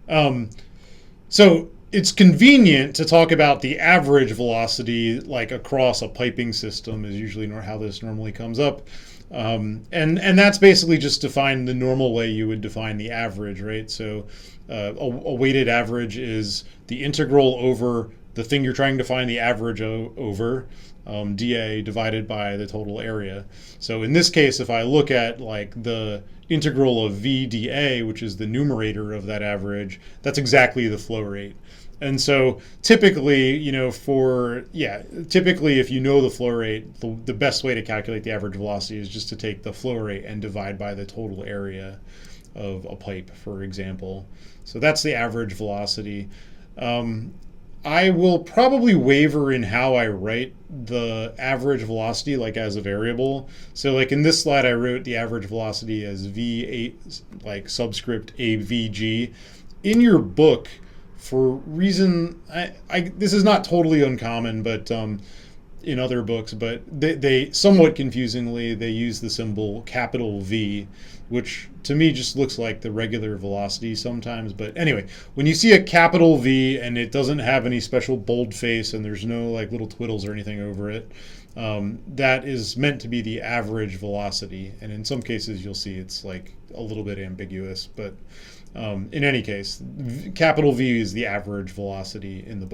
Um, so it's convenient to talk about the average velocity, like across a piping system, is usually how this normally comes up. And that's basically just define the normal way you would define the average, right? So a weighted average is the integral over the thing you're trying to find the average over, dA divided by the total area. So in this case, if I look at like the integral of v dA, which is the numerator of that average, that's exactly the flow rate. And so typically, typically if you know the flow rate, the best way to calculate the average velocity is just to take the flow rate and divide by the total area of a pipe, for example. So that's the average velocity. Um, I will probably waver in how I write the average velocity, like as a variable. So, like in this slide, I wrote the average velocity as v8, like subscript avg. In your book, for reason, this is not totally uncommon, but in other books, but they somewhat confusingly they use the symbol capital V, which to me just looks like the regular velocity sometimes. But anyway, when you see a capital V and it doesn't have any special boldface and there's no like little twiddles or anything over it, that is meant to be the average velocity. And in some cases, you'll see it's like a little bit ambiguous. But in any case, capital V is the average velocity in the book.